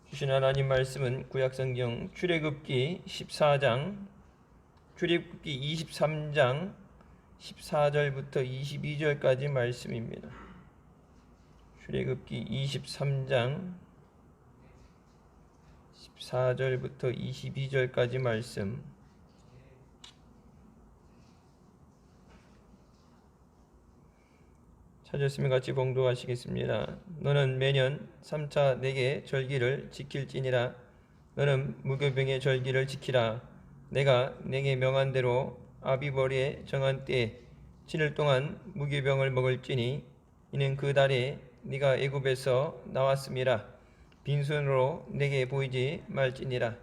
주신 하나님 말씀은 구약성경 출애굽기 14장, 출애굽기 23장 14절부터 22절까지 말씀입니다. 출애굽기 23장 14절부터 22절까지 말씀. 찾았으면 같이 봉독하시겠습니다. 너는 매년 3차 내게 절기를 지킬지니라. 너는 무교병의 절기를 지키라. 내가 내게 명한 대로 아비벌에 정한 때에 7일 동안 무교병을 먹을지니 이는 그 달에 네가 애굽에서 나왔음이라. 빈손으로 내게 보이지 말지니라.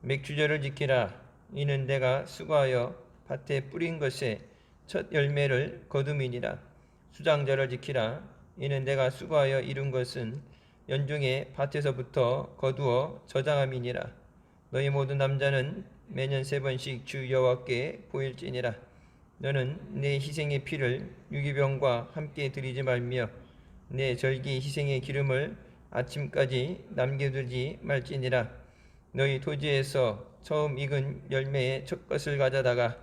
맥주절을 지키라. 이는 내가 수고하여 밭에 뿌린 것에 첫 열매를 거둠이니라. 수장절을 지키라. 이는 내가 수고하여 이룬 것은 연중에 밭에서부터 거두어 저장함이니라. 너희 모든 남자는 매년 3번씩 주 여호와께 보일지니라. 너는 내 희생의 피를 유기병과 함께 드리지 말며 내 절기 희생의 기름을 아침까지 남겨두지 말지니라. 너희 토지에서 처음 익은 열매의 첫 것을 가져다가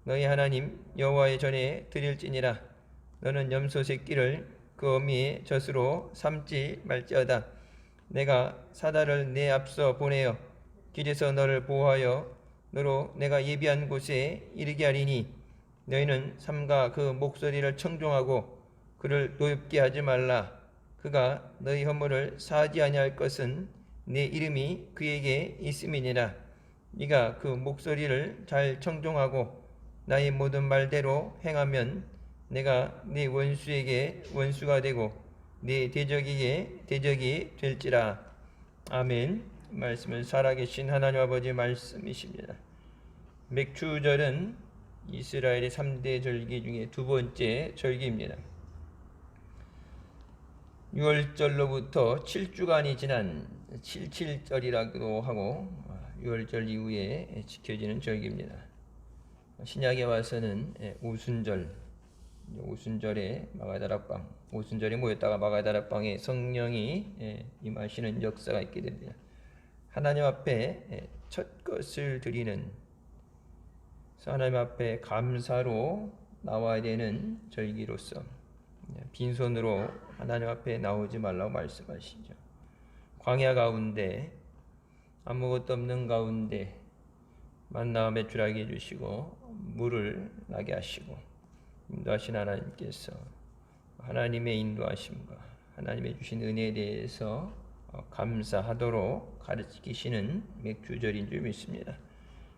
너희 하나님 여호와의 전에 드릴지니라. 너는 염소 새끼를 그 어미의 젖으로 삼지 말지어다. 내가 사다를 내 앞서 보내어 길에서 너를 보호하여 너로 내가 예비한 곳에 이르게 하리니 너희는 삼가 그 목소리를 청종하고 그를 노엽게 하지 말라. 그가 너희 허물을 사하지 아니할 것은 내 이름이 그에게 있음이니라. 네가 그 목소리를 잘 청종하고 나의 모든 말대로 행하면 내가 네 원수에게 원수가 되고 네 대적에게 대적이 될지라. 아멘. 말씀은 살아계신 하나님 아버지의 말씀이십니다. 맥주절은 이스라엘의 3대 절기 중에 두 번째 절기입니다. 6월절로부터 7주간이 지난 77절이라고도 하고 6월절 이후에 지켜지는 절기입니다. 신약에 와서는 오순절에 마가다락방, 오순절에 모였다가 마가다락방에 성령이 임하시는 역사가 있게 됩니다. 하나님 앞에 첫 것을 드리는, 하나님 앞에 감사로 나와야 되는 절기로서 빈손으로 하나님 앞에 나오지 말라고 말씀하시죠. 광야 가운데 아무것도 없는 가운데 만나와 매출하게 해주시고 물을 나게 하시고 인도하신 하나님께서 하나님의 인도하심과 하나님의 주신 은혜에 대해서 감사하도록 가르치시는 맥주절인 줄 믿습니다.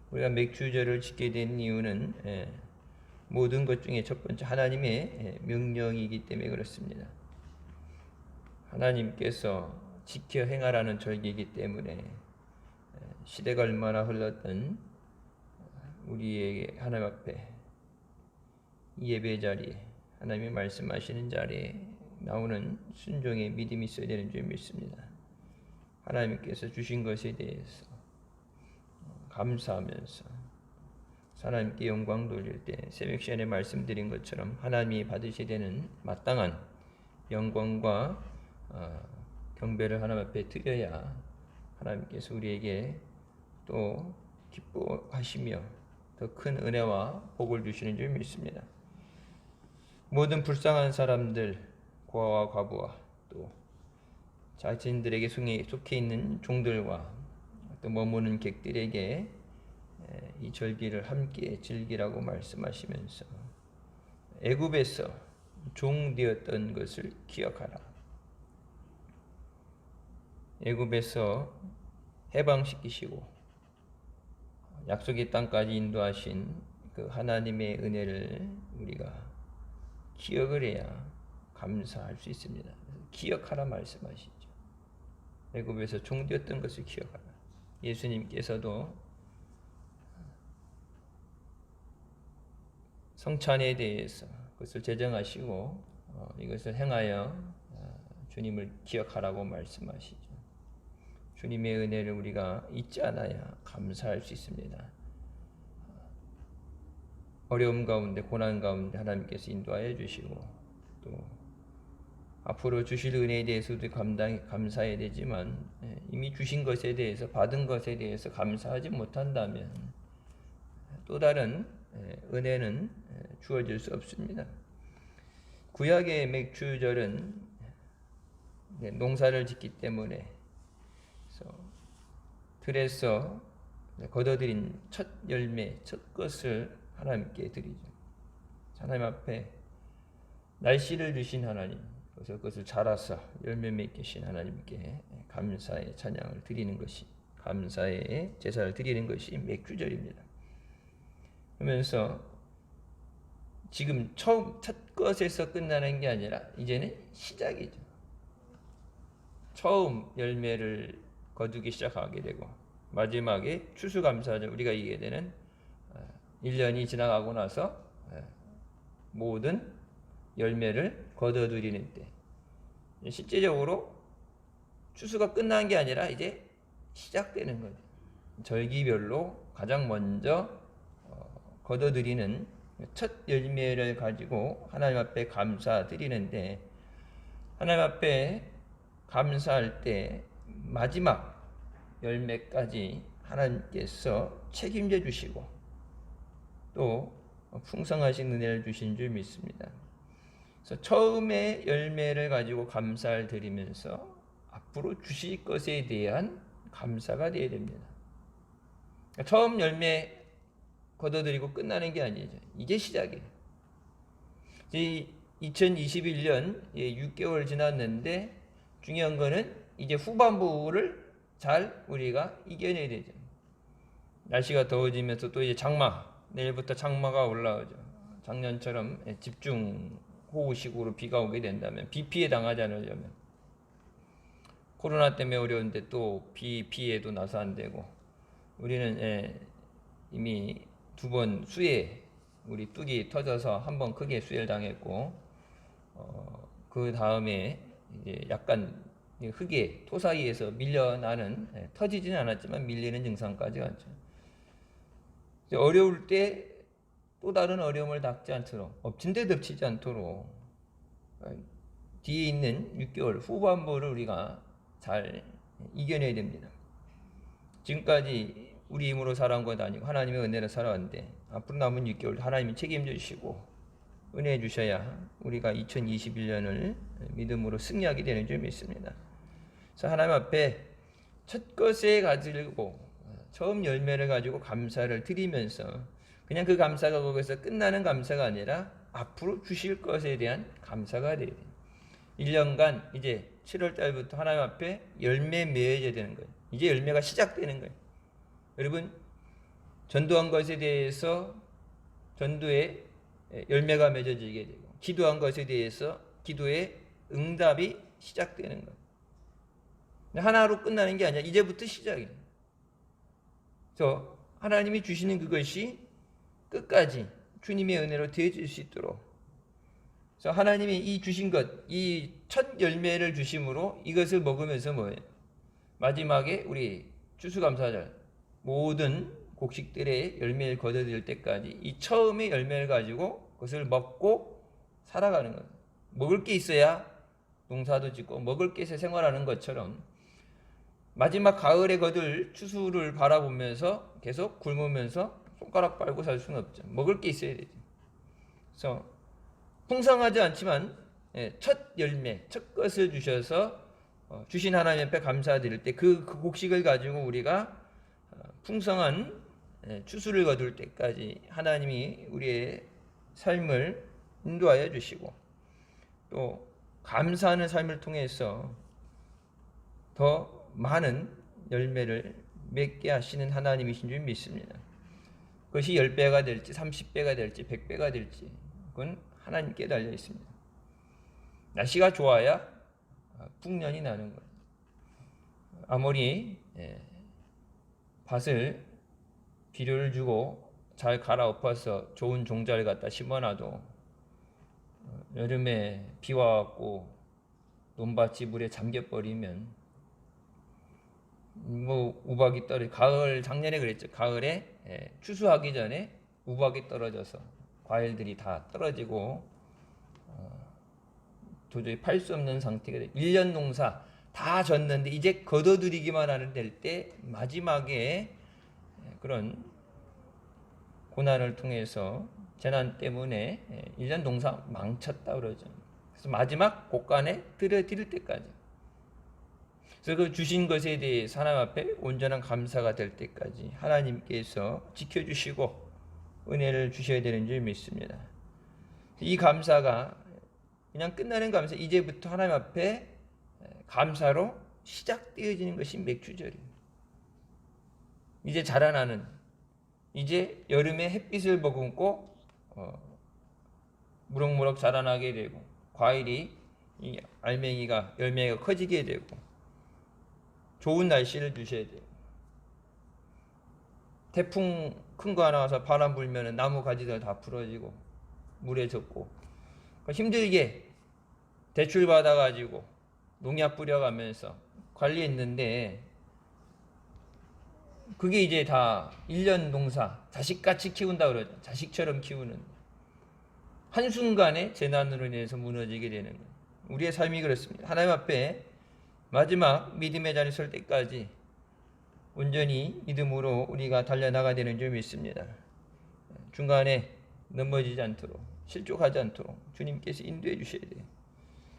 우리가 맥주절을 지키게 된 이유는 모든 것 중에 첫 번째 하나님의 명령이기 때문에 그렇습니다. 하나님께서 지켜 행하라는 절기이기 때문에 시대가 얼마나 흘렀든 우리에게 하나님 앞에 예배 자리에 하나님이 말씀하시는 자리에 나오는 순종의 믿음이 있어야 되는 줄 믿습니다. 하나님께서 주신 것에 대해서 감사하면서 하나님께 영광 돌릴 때 새벽 시간에 말씀드린 것처럼 하나님이 받으셔야 되는 마땅한 영광과 경배를 하나님 앞에 드려야 하나님께서 우리에게 또 기뻐하시며 더 큰 은혜와 복을 주시는 줄 믿습니다. 모든 불쌍한 사람들, 고아와 과부와 또 자신들에게 속해 있는 종들과 또 머무는 객들에게 이 절기를 함께 즐기라고 말씀하시면서 애굽에서 종되었던 것을 기억하라. 애굽에서 해방시키시고 약속의 땅까지 인도하신 그 하나님의 은혜를 우리가 기억을 해야 감사할 수 있습니다. 기억하라 말씀하시죠. 애굽에서 종되었던 것을 기억하라. 예수님께서도 성찬에 대해서 그것을 제정하시고 이것을 행하여 주님을 기억하라고 말씀하시죠. 주님의 은혜를 우리가 잊지 않아야 감사할 수 있습니다. 어려움 가운데 고난 가운데 하나님께서 인도하여 주시고 또 앞으로 주실 은혜에 대해서도 감사해야 되지만 이미 주신 것에 대해서 받은 것에 대해서 감사하지 못한다면 또 다른 은혜는 주어질 수 없습니다. 구약의 맥주절은 농사를 짓기 때문에 들에서 거둬들인 첫 열매, 첫 것을 하나님께 드리죠. 하나님 앞에 날씨를 주신 하나님, 그것을 자라서 열매 맺게 하신 하나님께 감사의 찬양을 드리는 것이, 감사의 제사를 드리는 것이 맥주절입니다. 그러면서 지금 첫 것에서 끝나는 게 아니라 이제는 시작이죠. 처음 열매를 거두기 시작하게 되고 마지막에 추수감사절, 우리가 이게 되는 1년이 지나가고 나서 모든 열매를 거둬들이는 때, 실제적으로 추수가 끝난 게 아니라 이제 시작되는 거죠. 절기별로 가장 먼저 거둬들이는 첫 열매를 가지고 하나님 앞에 감사드리는데, 하나님 앞에 감사할 때 마지막 열매까지 하나님께서 책임져 주시고 또 풍성하신 은혜를 주신 줄 믿습니다. 그래서 처음에 열매를 가지고 감사를 드리면서 앞으로 주실 것에 대한 감사가 되어야 됩니다. 처음 열매 거둬들이고 끝나는 게 아니죠. 이게 시작이에요. 2021년 6개월 지났는데 중요한 거는 이제 후반부를 잘 우리가 이겨내야 되죠. 날씨가 더워지면서 또 이제 장마, 내일부터 장마가 올라오죠. 작년처럼 집중호우식으로 비가 오게 된다면, 비 피해 당하지 않으려면, 코로나 때문에 어려운데 또 비 피해도 나서 안 되고, 우리는 이미 2번 수해, 우리 뚝이 터져서 한 번 크게 수해를 당했고, 그 다음에 이제 약간 흙에 토사이에서 밀려나는, 터지지는 않았지만 밀리는 증상까지 왔죠. 어려울 때 또 다른 어려움을 닥지 않도록, 엎친 데 덮치지 않도록 뒤에 있는 6개월 후반부를 우리가 잘 이겨내야 됩니다. 지금까지 우리 힘으로 살아온 것 아니고 하나님의 은혜로 살아왔는데 앞으로 남은 6개월 하나님이 책임져 주시고 은혜해 주셔야 우리가 2021년을 믿음으로 승리하게 되는 줄 믿습니다. 그래서 하나님 앞에 첫 것에 가지고 처음 열매를 가지고 감사를 드리면서 그냥 그 감사가 거기서 끝나는 감사가 아니라 앞으로 주실 것에 대한 감사가 돼야 돼요. 1년간 이제 7월 달부터 하나님 앞에 열매 맺어야 되는 거예요. 이제 열매가 시작되는 거예요. 여러분, 전도한 것에 대해서 전도에 열매가 맺어지게 되고, 기도한 것에 대해서 기도의 응답이 시작되는 거예요. 하나로 끝나는 게 아니라 이제부터 시작이에요. 그래서 하나님이 주시는 그것이 끝까지 주님의 은혜로 되어질 수 있도록, 그래서 하나님이 이 주신 것, 이 첫 열매를 주심으로 이것을 먹으면서 뭐예요? 마지막에 우리 추수감사절 모든 곡식들의 열매를 거둬들일 때까지 이 처음의 열매를 가지고 그것을 먹고 살아가는 거예요. 먹을 게 있어야 농사도 짓고 먹을 게 있어야 생활하는 것처럼 마지막 가을에 거둘 추수를 바라보면서 계속 굶으면서 손가락 빨고 살 수는 없죠. 먹을 게 있어야 되죠. 그래서 풍성하지 않지만 첫 열매, 첫 것을 주셔서 주신 하나님 앞에 감사드릴 때 그 곡식을 가지고 우리가 풍성한 추수를 거둘 때까지 하나님이 우리의 삶을 인도하여 주시고 또 감사하는 삶을 통해서 더 많은 열매를 맺게 하시는 하나님이신 줄 믿습니다. 그것이 10배가 될지 30배가 될지 100배가 될지 그건 하나님께 달려 있습니다. 날씨가 좋아야 풍년이 나는 거예요. 아무리 밭을 비료를 주고 잘 갈아엎어서 좋은 종자를 갖다 심어놔도 여름에 비와 왔고 논밭이 물에 잠겨버리면 우박이 가을, 작년에 그랬죠. 가을에 추수하기 전에 우박이 떨어져서 과일들이 다 떨어지고 도저히 팔 수 없는 상태가 돼. 1년 농사 다 졌는데 이제 걷어들이기만 하는 될 때 마지막에 그런 고난을 통해서 재난 때문에 1년 농사 망쳤다 그러죠. 그래서 마지막 곡간에 들여드릴 때까지. 그래서 그 주신 것에 대해서 하나님 앞에 온전한 감사가 될 때까지 하나님께서 지켜주시고 은혜를 주셔야 되는 줄 믿습니다. 이 감사가 그냥 끝나는 감사, 이제부터 하나님 앞에 감사로 시작되어지는 것이 맥주절입니다. 이제 자라나는, 이제 여름에 햇빛을 머금고 무럭무럭 자라나게 되고 과일이 이 알맹이가 열매가 커지게 되고 좋은 날씨를 주셔야 돼요. 태풍 큰 거 하나 와서 바람 불면 나무 가지들 다 부러지고 물에 젖고 힘들게 대출 받아가지고 농약 뿌려가면서 관리했는데 그게 이제 다 1년 농사 자식같이 키운다 그러죠. 자식처럼 키우는 한순간에 재난으로 인해서 무너지게 되는 거예요. 우리의 삶이 그렇습니다. 하나님 앞에 마지막 믿음의 자리에 설 때까지 온전히 믿음으로 우리가 달려나가야 되는 줄 믿습니다. 중간에 넘어지지 않도록 실족하지 않도록 주님께서 인도해 주셔야 돼요.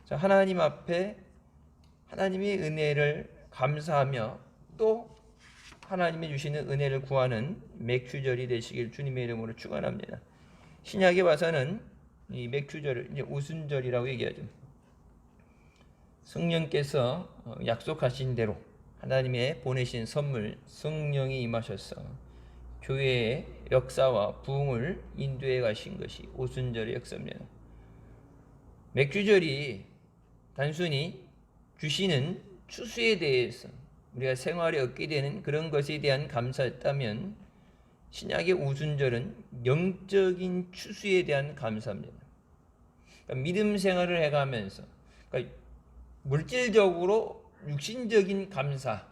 자, 하나님 앞에 하나님의 은혜를 감사하며 또 하나님이 주시는 은혜를 구하는 맥주절이 되시길 주님의 이름으로 축원합니다. 신약에 와서는 이 맥주절을 이제 오순절이라고 얘기하죠. 성령께서 약속하신 대로 하나님의 보내신 선물 성령이 임하셔서 교회의 역사와 부흥을 인도해 가신 것이 오순절의 역사입니다. 맥주절이 단순히 주시는 추수에 대해서 우리가 생활에 얻게 되는 그런 것에 대한 감사였다면 신약의 오순절은 영적인 추수에 대한 감사입니다. 그러니까 믿음 생활을 해가면서 그러니까 물질적으로 육신적인 감사,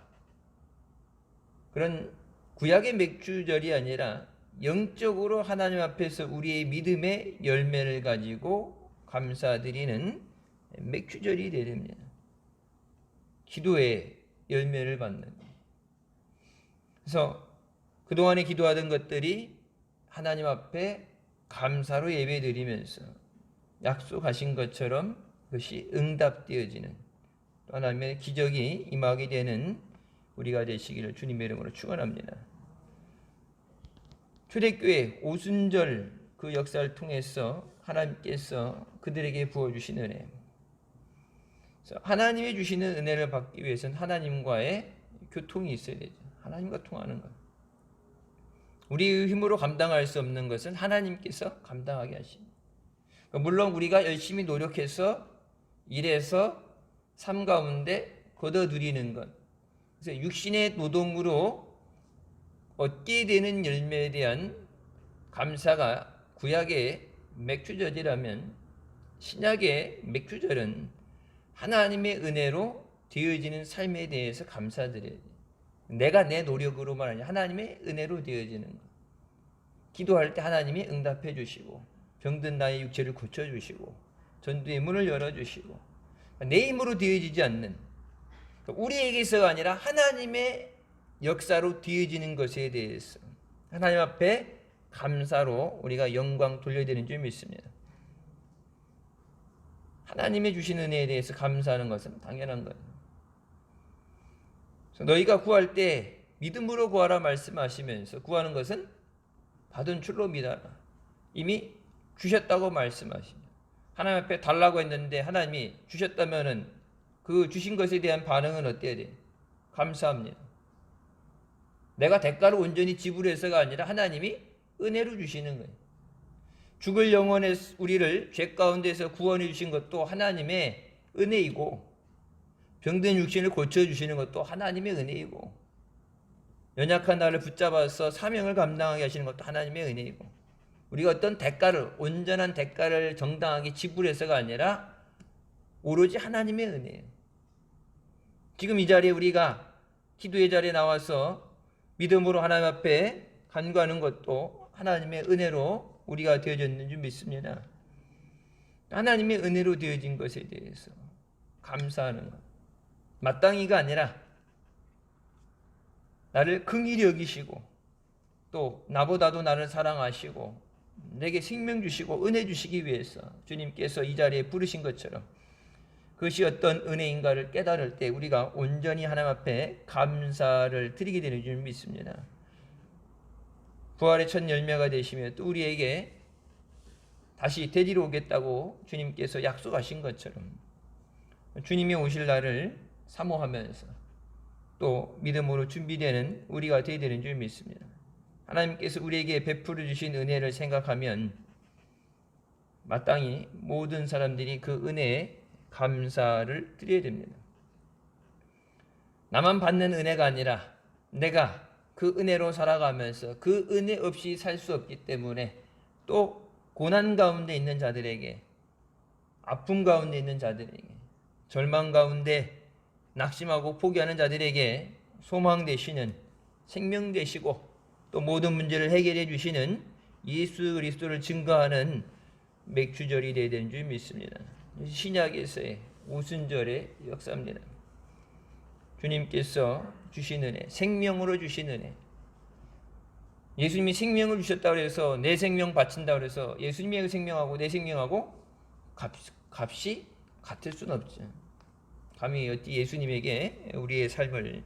그런 구약의 맥주절이 아니라 영적으로 하나님 앞에서 우리의 믿음의 열매를 가지고 감사드리는 맥주절이 되야 됩니다. 기도의 열매를 받는 거예요. 그래서 그동안에 기도하던 것들이 하나님 앞에 감사로 예배드리면서 약속하신 것처럼 그것이 응답되어지는 하나님의 기적이 임하게 되는 우리가 되시기를 주님의 이름으로 축원합니다. 초대교회 오순절 그 역사를 통해서 하나님께서 그들에게 부어주신 은혜, 하나님이 주시는 은혜를 받기 위해서는 하나님과의 교통이 있어야 되죠. 하나님과 통하는 것. 우리의 힘으로 감당할 수 없는 것은 하나님께서 감당하게 하십니다. 물론 우리가 열심히 노력해서 일해서 삶 가운데 거둬들이는 것, 그래서 육신의 노동으로 얻게 되는 열매에 대한 감사가 구약의 맥주절이라면 신약의 맥주절은 하나님의 은혜로 되어지는 삶에 대해서 감사드려야 돼요. 내가 내 노력으로만 아니라 하나님의 은혜로 되어지는 것. 기도할 때 하나님이 응답해 주시고 병든 나의 육체를 고쳐주시고 전도의 문을 열어주시고 내 힘으로 되어지지 않는, 우리에게서가 아니라 하나님의 역사로 되어지는 것에 대해서 하나님 앞에 감사로 우리가 영광 돌려야 되는 줄 믿습니다. 하나님이 주신 은혜에 대해서 감사하는 것은 당연한 거예요. 너희가 구할 때 믿음으로 구하라 말씀하시면서 구하는 것은 받은 줄로 믿어라. 이미 주셨다고 말씀하십니다. 하나님 앞에 달라고 했는데 하나님이 주셨다면은 그 주신 것에 대한 반응은 어때야 돼요? 감사합니다. 내가 대가를 온전히 지불해서가 아니라 하나님이 은혜로 주시는 거예요. 죽을 영혼의 우리를 죄 가운데서 구원해 주신 것도 하나님의 은혜이고, 병든 육신을 고쳐주시는 것도 하나님의 은혜이고, 연약한 나를 붙잡아서 사명을 감당하게 하시는 것도 하나님의 은혜이고, 우리가 어떤 대가를, 온전한 대가를 정당하게 지불해서가 아니라 오로지 하나님의 은혜예요. 지금 이 자리에 우리가 기도의 자리에 나와서 믿음으로 하나님 앞에 간구하는 것도 하나님의 은혜로 우리가 되어졌는 줄 믿습니다. 하나님의 은혜로 되어진 것에 대해서 감사하는 것. 마땅히가 아니라 나를 긍휼히 여기시고 또 나보다도 나를 사랑하시고 내게 생명 주시고 은혜 주시기 위해서 주님께서 이 자리에 부르신 것처럼 그것이 어떤 은혜인가를 깨달을 때 우리가 온전히 하나님 앞에 감사를 드리게 되는 줄 믿습니다. 부활의 첫 열매가 되시며 또 우리에게 다시 데리러 오겠다고 주님께서 약속하신 것처럼 주님이 오실 날을 사모하면서 또 믿음으로 준비되는 우리가 되어야 되는 줄 믿습니다. 하나님께서 우리에게 베풀어 주신 은혜를 생각하면 마땅히 모든 사람들이 그 은혜에 감사를 드려야 됩니다. 나만 받는 은혜가 아니라 내가 그 은혜로 살아가면서 그 은혜 없이 살 수 없기 때문에 또 고난 가운데 있는 자들에게, 아픔 가운데 있는 자들에게, 절망 가운데 낙심하고 포기하는 자들에게 소망 되시는, 생명 되시고 또 모든 문제를 해결해 주시는 예수 그리스도를 증거하는 맥주절이 되어야 되는 줄 믿습니다. 신약에서의 오순절의 역사입니다. 주님께서 주신 은혜, 생명으로 주신 은혜. 예수님이 생명을 주셨다고 해서 내 생명 바친다고 해서 예수님의 생명하고 내 생명하고 값이 같을 수는 없죠. 감히 어찌 예수님에게 우리의 삶을,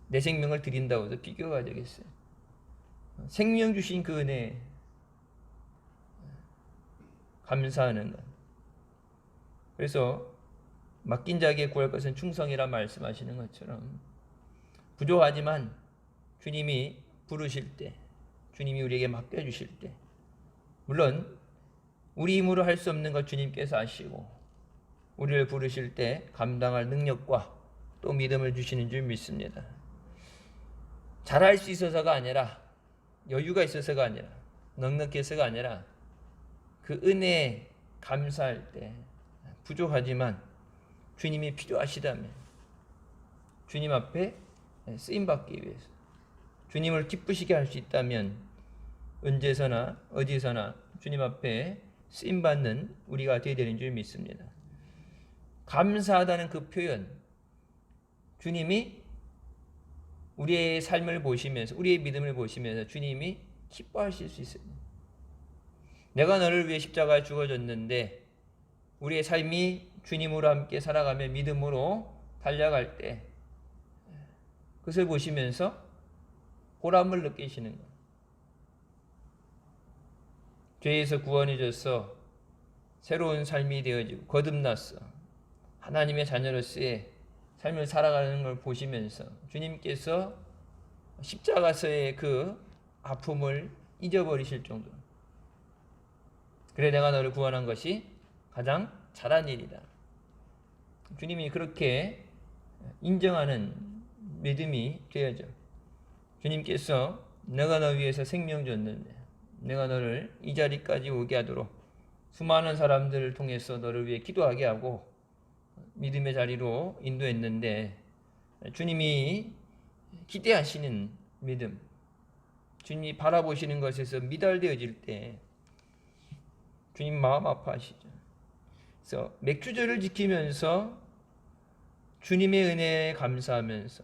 내 생명을 드린다고 해서 비교가 되겠어요. 생명 주신 그 은혜 감사하는 것. 그래서 맡긴 자에게 구할 것은 충성이라 말씀하시는 것처럼 부족하지만 주님이 부르실 때, 주님이 우리에게 맡겨주실 때, 물론 우리 힘으로 할 수 없는 것 주님께서 아시고 우리를 부르실 때 감당할 능력과 또 믿음을 주시는 줄 믿습니다. 잘할 수 있어서가 아니라, 여유가 있어서가 아니라, 넉넉해서가 아니라 그 은혜에 감사할 때 부족하지만 주님이 필요하시다면 주님 앞에 쓰임받기 위해서 주님을 기쁘시게 할 수 있다면 언제서나 어디서나 주님 앞에 쓰임받는 우리가 되어야 되는 줄 믿습니다. 감사하다는 그 표현, 주님이 우리의 삶을 보시면서, 우리의 믿음을 보시면서 주님이 기뻐하실 수 있어요. 내가 너를 위해 십자가에 죽어졌는데 우리의 삶이 주님으로 함께 살아가며 믿음으로 달려갈 때 그것을 보시면서 보람을 느끼시는 거예요. 죄에서 구원해줘서 새로운 삶이 되어지고 거듭났어. 하나님의 자녀로서의 삶을 살아가는 걸 보시면서 주님께서 십자가서의 그 아픔을 잊어버리실 정도로, 그래 내가 너를 구원한 것이 가장 잘한 일이다. 주님이 그렇게 인정하는 믿음이 되어져. 주님께서 내가 너 위해서 생명 줬는데 내가 너를 이 자리까지 오게 하도록 수많은 사람들을 통해서 너를 위해 기도하게 하고 믿음의 자리로 인도했는데 주님이 기대하시는 믿음, 주님이 바라보시는 것에서 미달되어질 때 주님 마음 아파하시죠. 그래서 맥주절을 지키면서 주님의 은혜에 감사하면서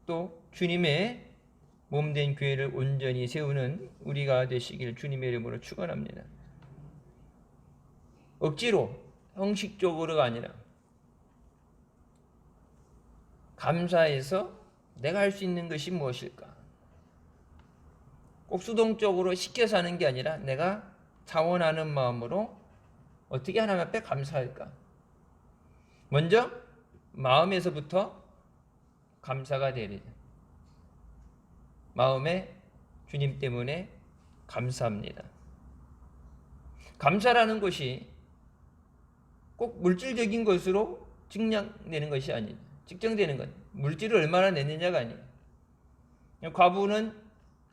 또 주님의 몸된 교회를 온전히 세우는 우리가 되시길 주님의 이름으로 축원합니다. 억지로 형식적으로가 아니라 감사해서 내가 할 수 있는 것이 무엇일까? 꼭 수동적으로 시켜서 하는 게 아니라 내가 자원하는 마음으로 어떻게 하나님 앞에 감사할까? 먼저 마음에서부터 감사가 되야 되죠. 마음에 주님 때문에 감사합니다. 감사라는 것이 꼭 물질적인 것으로 측량되는 것이 아니에요. 측정되는 것. 물질을 얼마나 냈느냐가 아니에요. 과부는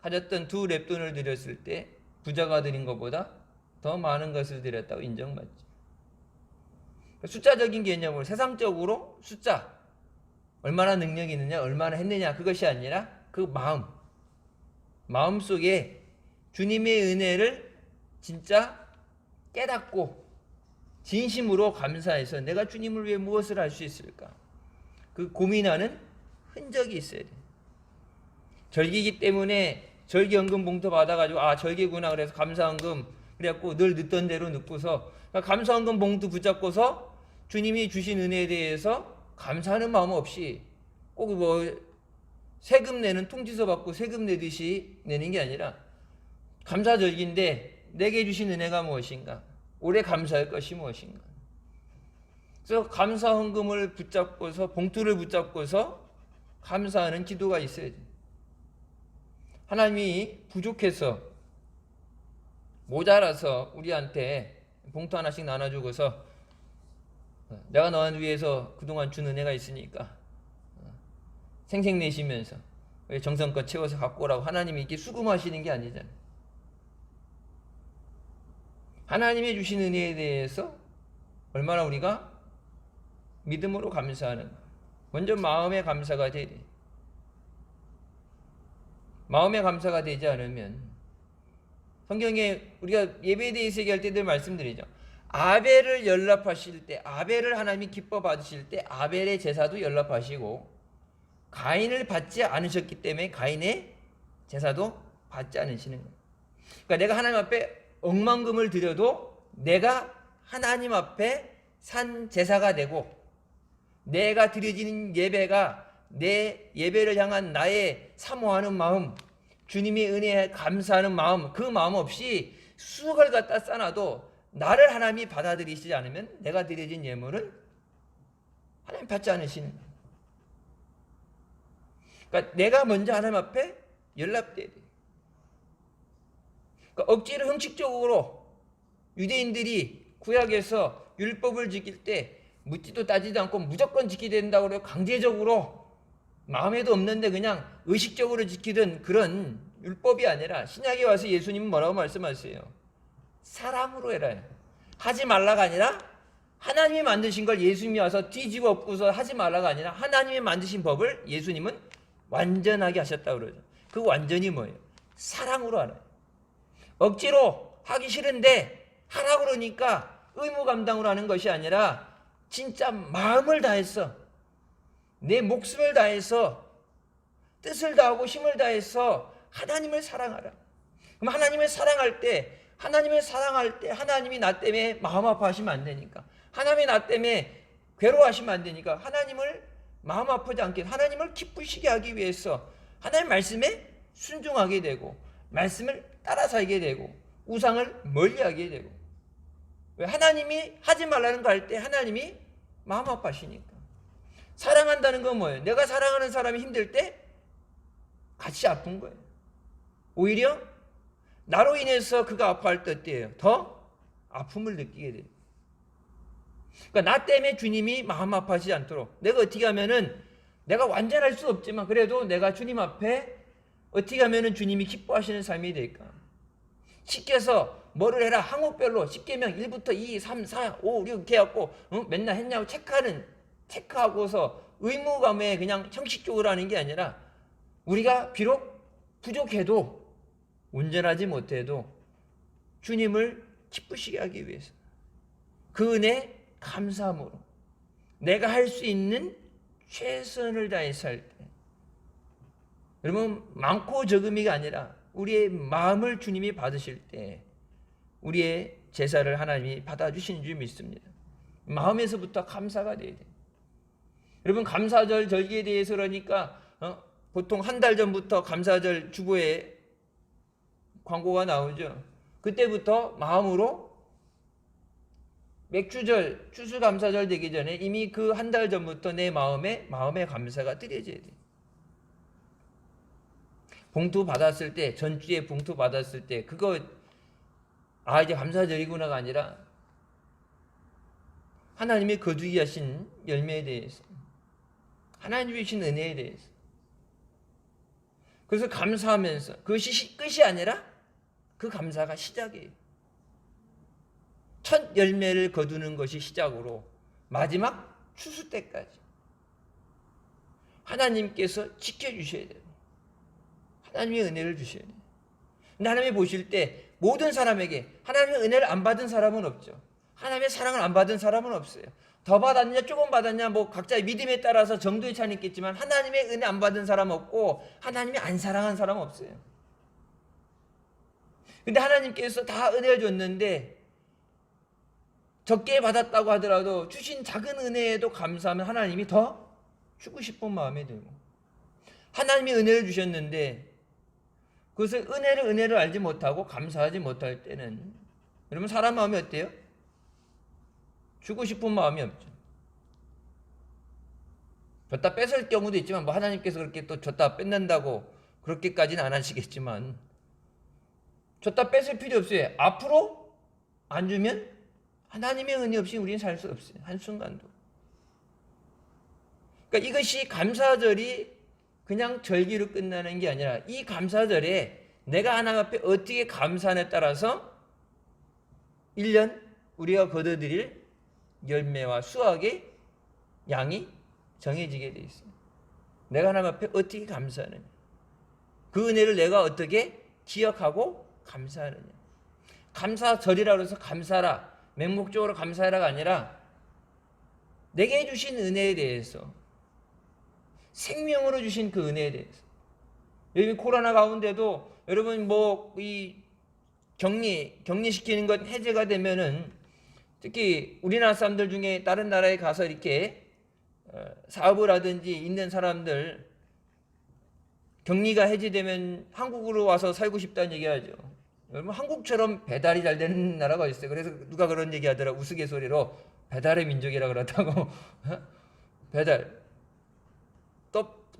가졌던 2렙돈을 드렸을 때 부자가 드린 것보다 더 많은 것을 드렸다고 인정받죠. 숫자적인 개념으로, 세상적으로 숫자, 얼마나 능력이 있느냐, 얼마나 했느냐, 그것이 아니라 그 마음 속에 주님의 은혜를 진짜 깨닫고 진심으로 감사해서 내가 주님을 위해 무엇을 할 수 있을까? 그 고민하는 흔적이 있어야 돼. 절기이기 때문에 절기헌금 봉투 받아가지고 아 절기구나 그래서 감사헌금 그래갖고 늘 넣던 대로 넣고서 감사헌금 봉투 붙잡고서 주님이 주신 은혜에 대해서 감사하는 마음 없이 꼭 뭐 세금 내는 통지서 받고 세금 내듯이 내는 게 아니라 감사절기인데 내게 주신 은혜가 무엇인가? 올해 감사할 것이 무엇인가? 그래서 감사헌금을 붙잡고서 봉투를 붙잡고서 감사하는 기도가 있어야 돼. 하나님이 부족해서 모자라서 우리한테 봉투 하나씩 나눠주고서 내가 너한테 위해서 그동안 준 은혜가 있으니까 생색내시면서 정성껏 채워서 갖고 오라고 하나님이 이렇게 수금하시는 게 아니잖아요. 하나님이 주신 은혜에 대해서 얼마나 우리가 믿음으로 감사하는가. 먼저 마음의 감사가 돼야 돼. 마음의 감사가 되지 않으면 성경에 우리가 예배에 대해서 얘기할 때들 말씀드리죠. 아벨을 연락하실 때 아벨을 하나님이 기뻐 받으실 때 아벨의 제사도 연락하시고 가인을 받지 않으셨기 때문에 가인의 제사도 받지 않으시는 거예요. 그러니까 내가 하나님 앞에 억만금을 드려도 내가 하나님 앞에 산 제사가 되고 내가 드려지는 예배가 내 예배를 향한 나의 사모하는 마음, 주님의 은혜에 감사하는 마음, 그 마음 없이 수억을 갖다 쌓아도 나를 하나님이 받아들이시지 않으면 내가 드려진 예물은 하나님 받지 않으시는 거예요. 그러니까 내가 먼저 하나님 앞에 연락돼야 돼요. 그러니까 억지로 형식적으로 유대인들이 구약에서 율법을 지킬 때 묻지도 따지도 않고 무조건 지키야 된다고 그래요. 강제적으로 마음에도 없는데 그냥 의식적으로 지키던 그런 율법이 아니라 신약에 와서 예수님은 뭐라고 말씀하세요? 사랑으로 해라. 하지 말라가 아니라 하나님이 만드신 걸 예수님이 와서 뒤집어 엎고서 하지 말라가 아니라 하나님이 만드신 법을 예수님은 완전하게 하셨다고 그러죠. 그 완전히 뭐예요? 사랑으로 하라. 억지로 하기 싫은데 하라고 그러니까 의무 감당으로 하는 것이 아니라 진짜 마음을 다해서 내 목숨을 다해서 뜻을 다하고 힘을 다해서 하나님을 사랑하라. 그럼 하나님을 사랑할 때 하나님이 나 때문에 마음 아파하시면 안 되니까 하나님이 나 때문에 괴로워하시면 안 되니까 하나님을 마음 아프지 않게 하나님을 기쁘시게 하기 위해서 하나님 말씀에 순종하게 되고 말씀을 따라 살게 되고 우상을 멀리하게 되고 왜 하나님이 하지 말라는 거 할 때 하나님이 마음 아파하시니까 사랑한다는 건 뭐예요? 내가 사랑하는 사람이 힘들 때 같이 아픈 거예요. 오히려 나로 인해서 그가 아파할 때 어때요? 더 아픔을 느끼게 돼요. 그러니까 나 때문에 주님이 마음 아파하지 않도록 내가 어떻게 하면은 내가 완전할 수 없지만 그래도 내가 주님 앞에 어떻게 하면은 주님이 기뻐하시는 삶이 될까? 시켜서 뭐를 해라 항목별로 10계명 1부터 2, 3, 4, 5, 6 이렇게 해갖고 맨날 했냐고 체크하고서 의무감에 그냥 형식적으로 하는 게 아니라 우리가 비록 부족해도 온전하지 못해도 주님을 기쁘시게 하기 위해서 그 은혜 감사함으로 내가 할 수 있는 최선을 다해서 할 때 여러분 많고 적음이가 아니라 우리의 마음을 주님이 받으실 때 우리의 제사를 하나님이 받아주시는 줄 믿습니다. 마음에서부터 감사가 돼야 돼요. 여러분 감사절 절기에 대해서 그러니까 보통 한 달 전부터 감사절 주보에 광고가 나오죠. 그때부터 마음으로 맥주절 추수감사절 되기 전에 이미 그 한 달 전부터 내 마음의 감사가 드려져야 돼요. 봉투 받았을 때 전주에 봉투 받았을 때 그거 이제 감사절이구나가 아니라 하나님이 거두게 하신 열매에 대해서 하나님이 주신 은혜에 대해서 그래서 감사하면서 그것이 끝이 아니라 그 감사가 시작이에요. 첫 열매를 거두는 것이 시작으로 마지막 추수 때까지 하나님께서 지켜주셔야 돼요. 하나님의 은혜를 주셔야 돼요. 하나님이 보실 때 모든 사람에게 하나님의 은혜를 안 받은 사람은 없죠. 하나님의 사랑을 안 받은 사람은 없어요. 더 받았냐 조금 받았냐 뭐 각자의 믿음에 따라서 정도의 차이는 있겠지만 하나님의 은혜 안 받은 사람 없고 하나님이 안 사랑한 사람 없어요. 근데 하나님께서 다 은혜를 줬는데 적게 받았다고 하더라도 주신 작은 은혜에도 감사하면 하나님이 더 주고 싶은 마음이 들고, 하나님이 은혜를 주셨는데 그것을 은혜를 알지 못하고 감사하지 못할 때는 여러분 사람 마음이 어때요? 주고 싶은 마음이 없죠. 줬다 뺏을 경우도 있지만 뭐 하나님께서 그렇게 또 줬다 뺏는다고 그렇게까지는 안 하시겠지만 줬다 뺏을 필요 없어요. 앞으로 안 주면 하나님의 은혜 없이 우리는 살 수 없어요. 한순간도. 그러니까 이것이 감사절이 그냥 절기로 끝나는 게 아니라 이 감사절에 내가 하나님 앞에 어떻게 감사하냐에 따라서 1년 우리가 거둬들일 열매와 수확의 양이 정해지게 돼 있어요. 내가 하나님 앞에 어떻게 감사하느냐, 그 은혜를 내가 어떻게 기억하고 감사하느냐. 감사절이라고 해서 감사라, 맹목적으로 감사하라가 아니라 내게 주신 은혜에 대해서, 생명으로 주신 그 은혜에 대해서. 여러분 코로나 가운데도 여러분 뭐 이 격리시키는 것 해제가 되면은 특히 우리나라 사람들 중에 다른 나라에 가서 이렇게 사업을 하든지 있는 사람들 격리가 해제되면 한국으로 와서 살고 싶다는 얘기하죠. 여러분 한국처럼 배달이 잘 되는 나라가 있어요. 그래서 누가 그런 얘기하더라, 우스갯소리로 배달의 민족이라 그러다고. 배달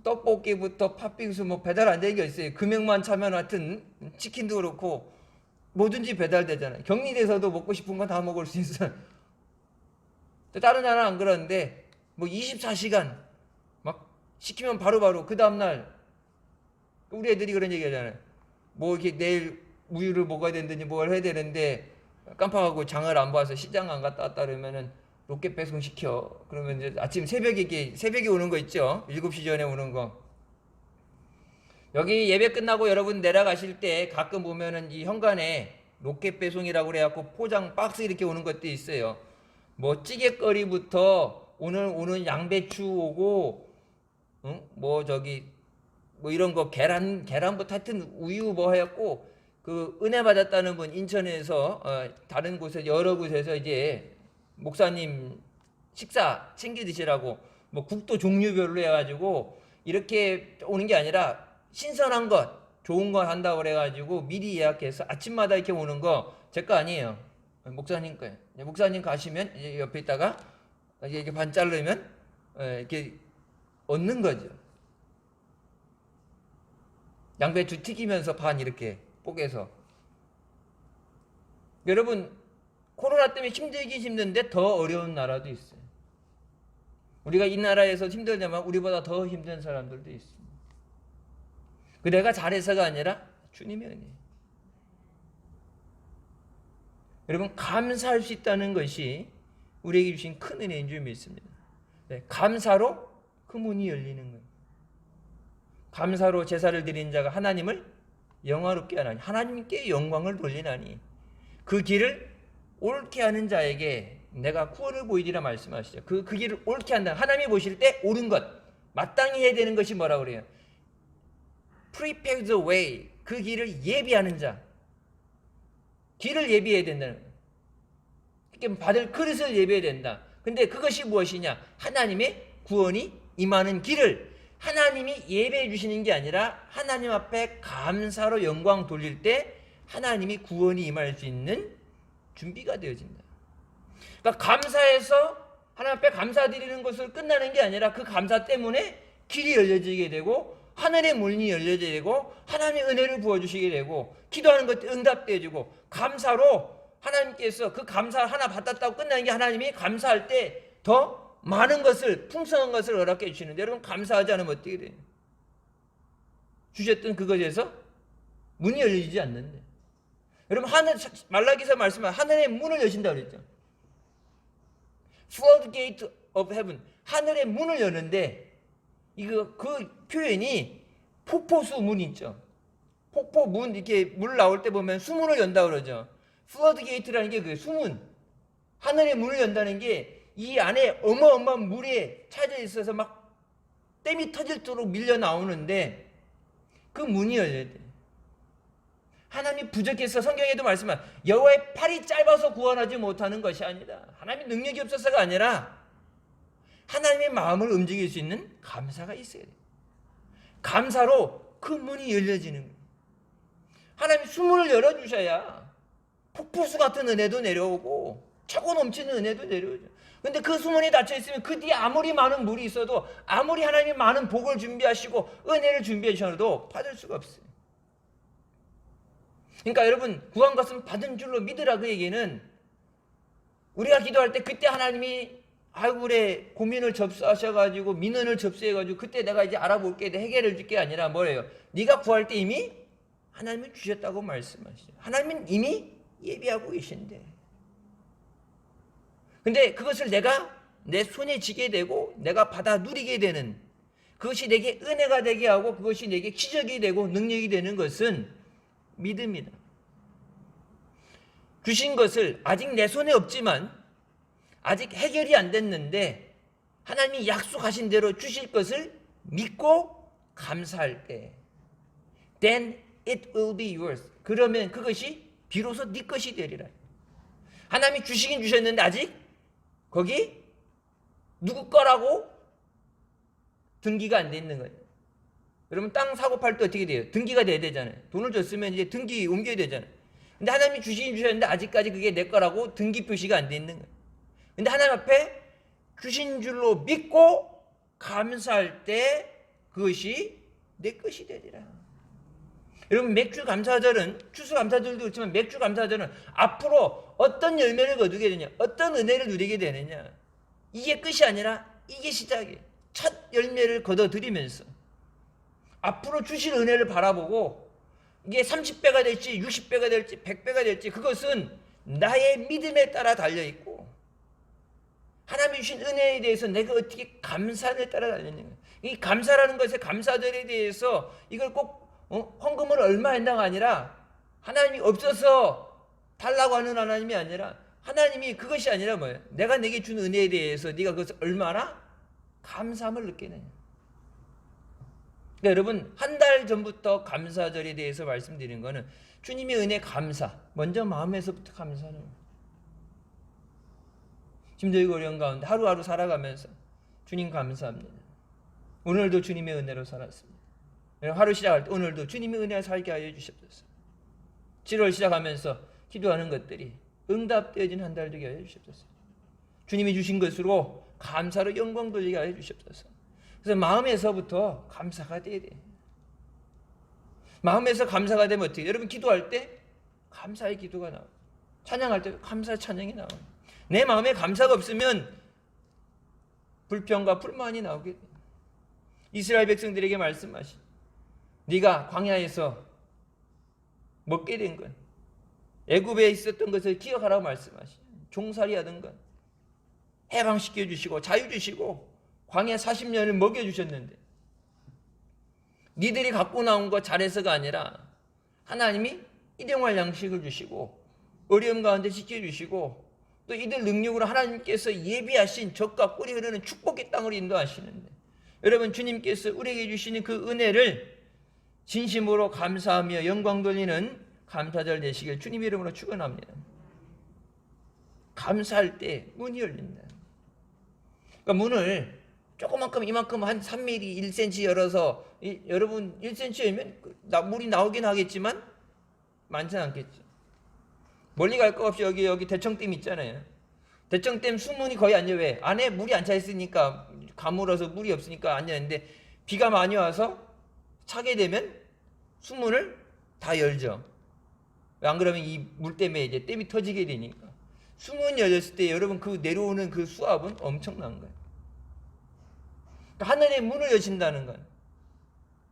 떡볶이부터 팥빙수 뭐 배달 안 되는 게 있어요. 금액만 차면 하여튼 치킨도 그렇고 뭐든지 배달되잖아요. 격리돼서도 먹고 싶은 건 다 먹을 수 있어요. 다른 나라는 안 그러는데 뭐 24시간 막 시키면 바로바로 그 다음날 우리 애들이 그런 얘기 하잖아요. 뭐 이렇게 내일 우유를 먹어야 된다니 뭘 해야 되는데 깜빡하고 장을 안 봐서 시장 안 갔다 왔다 그러면은 로켓 배송 시켜. 그러면 이제 아침 새벽에 오는 거 있죠. 7시 전에 오는 거. 여기 예배 끝나고 여러분 내려가실 때 가끔 보면은 이 현관에 로켓 배송이라고 그래갖고 포장 박스 이렇게 오는 것도 있어요. 뭐 찌개거리부터 오늘 오는 양배추 오고, 뭐 이런 거 계란부터 하여튼 우유 뭐 해갖고 그 은혜 받았다는 분 인천에서 다른 곳에 여러 곳에서 이제 목사님 식사 챙겨 드시라고 뭐 국도 종류별로 해가지고 이렇게 오는 게 아니라 신선한 것 좋은 거 한다고 그래가지고 미리 예약해서 아침마다 이렇게 오는 거 제 거 아니에요. 목사님 거예요. 목사님 가시면 이제 옆에 있다가 이렇게 반 자르면 이렇게 얻는 거죠. 양배추 튀기면서 반 이렇게 뽀개서. 여러분 코로나 때문에 힘들긴 힘든데 더 어려운 나라도 있어요. 우리가 이 나라에서 힘들지만 우리보다 더 힘든 사람들도 있습니다. 그 내가 잘해서가 아니라 주님의 은혜. 여러분 감사할 수 있다는 것이 우리에게 주신 큰 은혜인 줄 믿습니다. 네, 감사로 그 문이 열리는 거예요. 감사로 제사를 드린 자가 하나님을 영화롭게 하나니 하나님께 영광을 돌리나니 그 길을 옳게 하는 자에게 내가 구원을 보이리라 말씀하시죠. 그 길을 옳게 한다. 하나님이 보실 때 옳은 것, 마땅히 해야 되는 것이 뭐라고 그래요? Prepare the way. 그 길을 예비하는 자. 길을 예비해야 된다는 거예요. 그러니까 받을 그릇을 예비해야 된다. 근데 그것이 무엇이냐? 하나님의 구원이 임하는 길을 하나님이 예배해 주시는 게 아니라 하나님 앞에 감사로 영광 돌릴 때 하나님이 구원이 임할 수 있는 준비가 되어진다. 그러니까 감사해서 하나님 앞에 감사드리는 것을 끝나는 게 아니라 그 감사 때문에 길이 열려지게 되고 하늘의 문이 열려지게 되고 하나님의 은혜를 부어주시게 되고 기도하는 것도 응답되어지고 감사로 하나님께서 그 감사 하나 받았다고 끝나는 게 하나님이 감사할 때 더 많은 것을 풍성한 것을 허락해 주시는데 여러분 감사하지 않으면 어떻게 돼요? 주셨던 그것에서 문이 열리지 않는데 여러분 말라기서 말씀한 하늘의 문을 여신다고 그랬죠. Floodgate of heaven 하늘의 문을 여는데 그 표현이 폭포수 문 있죠. 폭포 문 이렇게 물 나올 때 보면 수문을 연다 그러죠. 플러드 게이트라는 게 그 수문, 하늘의 문을 연다는 게 이 안에 어마어마한 물에 차져 있어서 막 댐이 터질도록 밀려 나오는데 그 문이 열려야 돼. 하나님이 부족해서 성경에도 말씀한 여호와의 팔이 짧아서 구원하지 못하는 것이 아니라 하나님의 능력이 없어서가 아니라 하나님의 마음을 움직일 수 있는 감사가 있어야 돼. 감사로 그 문이 열려지는 거예요. 하나님이 수문을 열어주셔야 폭포수 같은 은혜도 내려오고 차고 넘치는 은혜도 내려오죠. 근데 그 수문이 닫혀 있으면 그 뒤에 아무리 많은 물이 있어도 아무리 하나님이 많은 복을 준비하시고 은혜를 준비해 주셔도 받을 수가 없어요. 그러니까 여러분 구한 것은 받은 줄로 믿으라 그 얘기는 우리가 기도할 때 그때 하나님이 아이고 그래 고민을 접수하셔가지고 민원을 접수해가지고 그때 내가 이제 알아볼게 해결해 줄게 아니라 뭐예요? 네가 구할 때 이미 하나님이 주셨다고 말씀하시죠. 하나님은 이미 예비하고 계신데 근데 그것을 내가 내 손에 쥐게 되고 내가 받아 누리게 되는 그것이 내게 은혜가 되게 하고 그것이 내게 기적이 되고 능력이 되는 것은 믿음이다. 주신 것을 아직 내 손에 없지만 아직 해결이 안 됐는데 하나님이 약속하신 대로 주실 것을 믿고 감사할 때 then it will be yours. 그러면 그것이 비로소 네 것이 되리라. 하나님이 주시긴 주셨는데 아직 거기 누구 거라고 등기가 안 돼 있는 거예요. 여러분 땅 사고 팔 때 어떻게 돼요? 등기가 돼야 되잖아요. 돈을 줬으면 이제 등기 옮겨야 되잖아요. 근데 하나님이 주시긴 주셨는데 아직까지 그게 내 거라고 등기 표시가 안 돼 있는 거예요. 근데 하나님 앞에 주신 줄로 믿고 감사할 때 그것이 내 것이 되리라. 여러분 맥주 감사절은 추수 감사절도 그렇지만 맥주 감사절은 앞으로 어떤 열매를 거두게 되냐, 어떤 은혜를 누리게 되느냐, 이게 끝이 아니라 이게 시작이에요. 첫 열매를 거둬들이면서 앞으로 주실 은혜를 바라보고 이게 30배가 될지 60배가 될지 100배가 될지 그것은 나의 믿음에 따라 달려있고 하나님이 주신 은혜에 대해서 내가 어떻게 감사에 따라 달려있는 거예요. 이 감사라는 것에 감사절에 대해서 이걸 꼭 헌금을 얼마 한다가 아니라 하나님이 없어서 달라고 하는 하나님이 아니라 하나님이 그것이 아니라 뭐예요? 내가 내게 준 은혜에 대해서 네가 그것을 얼마나 감사함을 느끼느냐. 그러니까 여러분 한 달 전부터 감사절에 대해서 말씀드린 거는 주님의 은혜 감사 먼저 마음에서부터 감사하는 거예요. 힘들고 어려운 가운데 하루하루 살아가면서 주님 감사합니다. 오늘도 주님의 은혜로 살았습니다. 하루 시작할 때 오늘도 주님의 은혜를 살게 하여 주시옵소서. 7월 시작하면서 기도하는 것들이 응답되어진 한 달 되게 하여 주시옵소서. 주님이 주신 것으로 감사로 영광 돌리게 하여 주시옵소서. 그래서 마음에서부터 감사가 돼야 돼. 마음에서 감사가 되면 어떻게? 여러분 기도할 때 감사의 기도가 나와요. 찬양할 때 감사의 찬양이 나와요. 내 마음에 감사가 없으면 불평과 불만이 나오게 돼. 이스라엘 백성들에게 말씀하시. 네가 광야에서 먹게 된 건 애굽에 있었던 것을 기억하라고 말씀하시. 종살이 하던 건 해방시켜 주시고 자유 주시고 광야 40년을 먹여 주셨는데 니들이 갖고 나온 거 잘해서가 아니라 하나님이 일용할 양식을 주시고 어려움 가운데 지켜주시고 또 이들 능력으로 하나님께서 예비하신 젖과 꿀이 흐르는 축복의 땅으로 인도하시는데 여러분 주님께서 우리에게 주시는 그 은혜를 진심으로 감사하며 영광 돌리는 감사절 되시길 주님 이름으로 축원합니다. 감사할 때 문이 열린다. 그러니까 문을 조그만큼 이만큼 한 3mm, 1cm 열어서 여러분 1cm 열면 물이 나오긴 하겠지만 많지는 않겠죠. 멀리 갈 거 없이 여기 대청댐 있잖아요. 대청댐 수문이 거의 안 열려. 왜? 안에 물이 안 차 있으니까 가물어서 물이 없으니까 안 열는데 비가 많이 와서 차게 되면 수문을 다 열죠. 안 그러면 이 물 때문에 이제 댐이 터지게 되니까 수문이 열렸을 때 여러분 그 내려오는 그 수압은 엄청난 거예요. 그러니까 하늘의 문을 여신다는 건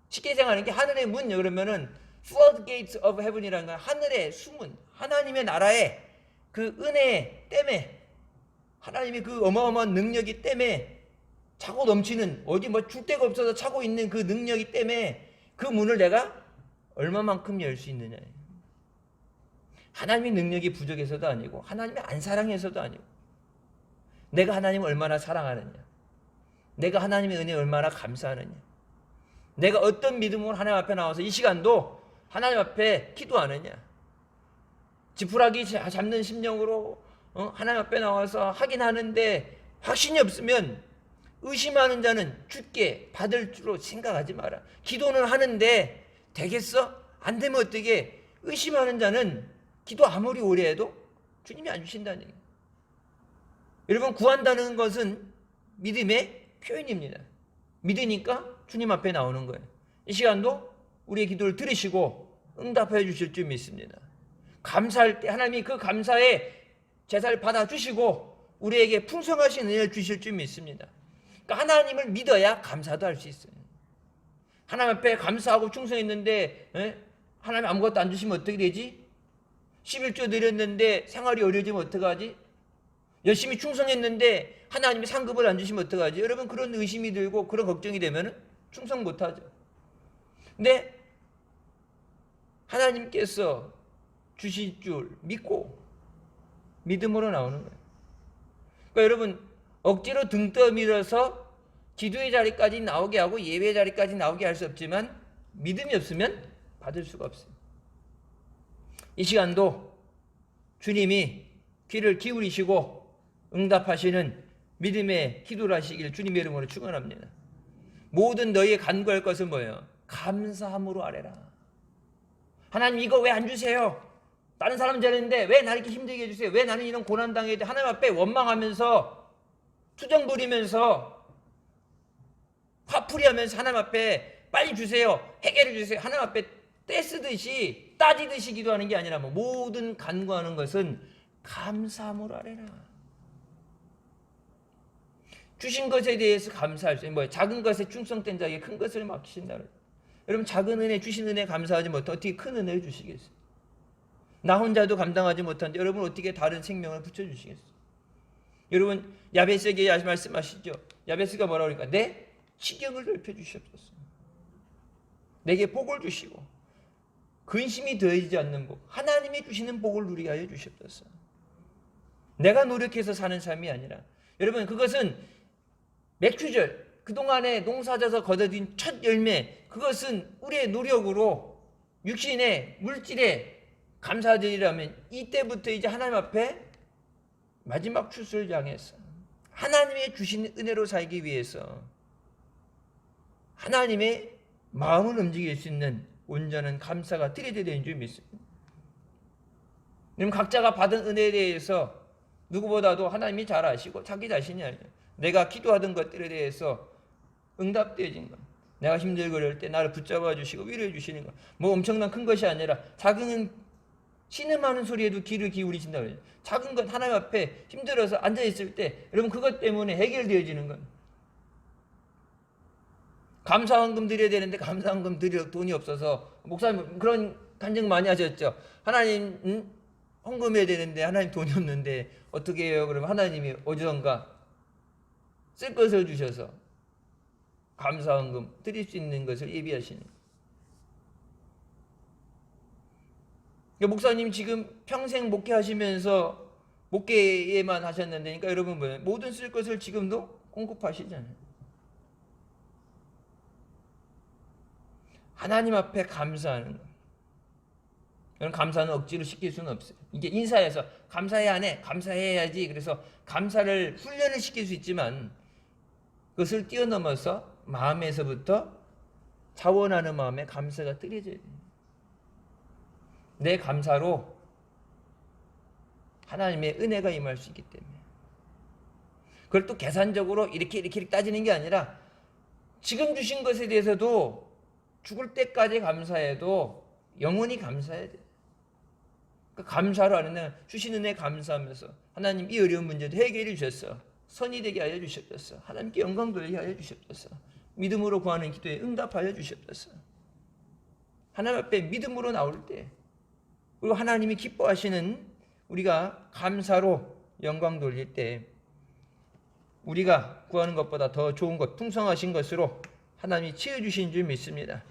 쉽게 생각하는 게 하늘의 문 열으면은 floodgates of heaven이라는 건 하늘의 수문, 하나님의 나라의 그 은혜 때문에 하나님의 그 어마어마한 능력이 때문에 차고 넘치는 어디 뭐 줄 데가 없어서 차고 있는 그 능력이 때문에 그 문을 내가 얼마만큼 열 수 있느냐. 하나님의 능력이 부족해서도 아니고 하나님이 안 사랑해서도 아니고 내가 하나님을 얼마나 사랑하느냐, 내가 하나님의 은혜에 얼마나 감사하느냐, 내가 어떤 믿음으로 하나님 앞에 나와서 이 시간도 하나님 앞에 기도하느냐, 지푸라기 잡는 심령으로 하나님 앞에 나와서 하긴 하는데 확신이 없으면 의심하는 자는 주께 받을 줄로 생각하지 마라. 기도는 하는데 되겠어? 안 되면 어떻게? 의심하는 자는 기도 아무리 오래 해도 주님이 안 주신다는 얘기예요. 여러분, 구한다는 것은 믿음의 표현입니다. 믿으니까 주님 앞에 나오는 거예요. 이 시간도 우리의 기도를 들으시고 응답해 주실 줄 믿습니다. 감사할 때 하나님이 그 감사의 제사를 받아주시고 우리에게 풍성하신 은혜를 주실 줄 믿습니다. 그러니까 하나님을 믿어야 감사도 할 수 있어요. 하나님 앞에 감사하고 충성했는데 하나님 아무것도 안 주시면 어떻게 되지? 11조 드렸는데 생활이 어려워지면 어떡하지? 열심히 충성했는데 하나님이 상급을 안 주시면 어떡하지? 여러분, 그런 의심이 들고 그런 걱정이 되면 충성 못하죠. 근데 하나님께서 주실 줄 믿고 믿음으로 나오는 거예요. 그러니까 여러분, 억지로 등 떠밀어서 기도의 자리까지 나오게 하고 예배의 자리까지 나오게 할 수 없지만 믿음이 없으면 받을 수가 없어요. 이 시간도 주님이 귀를 기울이시고 응답하시는 믿음의 기도를 하시길 주님의 이름으로 축원합니다. 모든 너희의 간구할 것은 뭐예요? 감사함으로 아뢰라. 하나님, 이거 왜 안 주세요? 다른 사람 잘했는데 왜 나를 이렇게 힘들게 해주세요? 왜 나는 이런 고난당해야 돼? 하나님 앞에 원망하면서 투정 부리면서 화풀이하면서 하나님 앞에 빨리 주세요, 해결해 주세요, 하나님 앞에 떼쓰듯이 따지듯이 기도하는 게 아니라 모든 간구하는 것은 감사함으로 아뢰라. 주신 것에 대해서 감사할 수 있는 작은 것에 충성된 자에게 큰 것을 맡기신다. 여러분, 작은 은혜, 주신 은혜 감사하지 못하면 어떻게 큰 은혜를 주시겠어요? 나 혼자도 감당하지 못하는데 여러분 어떻게 다른 생명을 붙여주시겠어요? 여러분, 야베스에게 말씀하시죠. 야베스가 뭐라고 그러니까 내 지경을 넓혀주시옵소서. 내게 복을 주시고 근심이 더해지지 않는 복, 하나님이 주시는 복을 누리게 하여 주시옵소서. 내가 노력해서 사는 삶이 아니라, 여러분, 그것은 맥주절, 그동안에 농사져서 거둬들인 첫 열매, 그것은 우리의 노력으로 육신의 물질에 감사드리라면 이때부터 이제 하나님 앞에 마지막 추수를 향해서 하나님의 주신 은혜로 살기 위해서 하나님의 마음을 움직일 수 있는 온전한 감사가 드려야 되는 줄 믿습니다. 여러분, 각자가 받은 은혜에 대해서 누구보다도 하나님이 잘 아시고 자기 자신이 알죠. 내가 기도하던 것들에 대해서 응답되어진 것, 내가 힘들거릴 때 나를 붙잡아 주시고 위로해 주시는 것, 엄청난 큰 것이 아니라 작은 신음하는 소리에도 귀를 기울이신다고 해요. 작은 것 하나님 앞에 힘들어서 앉아있을 때 여러분, 그것 때문에 해결되어지는 것. 감사헌금 드려야 되는데 감사헌금 드릴 돈이 없어서 목사님 그런 간증 많이 하셨죠. 하나님 헌금해야 되는데 하나님 돈이 없는데 어떻게 해요? 그러면 하나님이 어디선가 쓸 것을 주셔서 감사헌금 드릴 수 있는 것을 예비하시는 거예요. 목사님 지금 평생 목회하시면서 목회에만 하셨는데, 그러니까 여러분 뭐예요? 모든 쓸 것을 지금도 공급하시잖아요. 하나님 앞에 감사하는 거. 여러분, 감사는 억지로 시킬 수는 없어요. 이게 인사에서 감사해 안 해? 감사해야지. 그래서 감사를 훈련을 시킬 수 있지만 그것을 뛰어넘어서 마음에서부터 자원하는 마음에 감사가 뜨려져야 돼요. 내 감사로 하나님의 은혜가 임할 수 있기 때문에. 그걸 또 계산적으로 이렇게 따지는 게 아니라 지금 주신 것에 대해서도 죽을 때까지 감사해도 영원히 감사해야 돼. 그러니까 감사로 하는 주신 은혜 감사하면서 하나님 이 어려운 문제도 해결해 주셨어. 선이 되게 하여 주셨어. 하나님께 영광 돌리게 하여 주셨어. 믿음으로 구하는 기도에 응답하여 주셨어. 하나님 앞에 믿음으로 나올 때, 그리고 하나님이 기뻐하시는 우리가 감사로 영광 돌릴 때 우리가 구하는 것보다 더 좋은 것, 풍성하신 것으로 하나님이 채워주신 줄 믿습니다.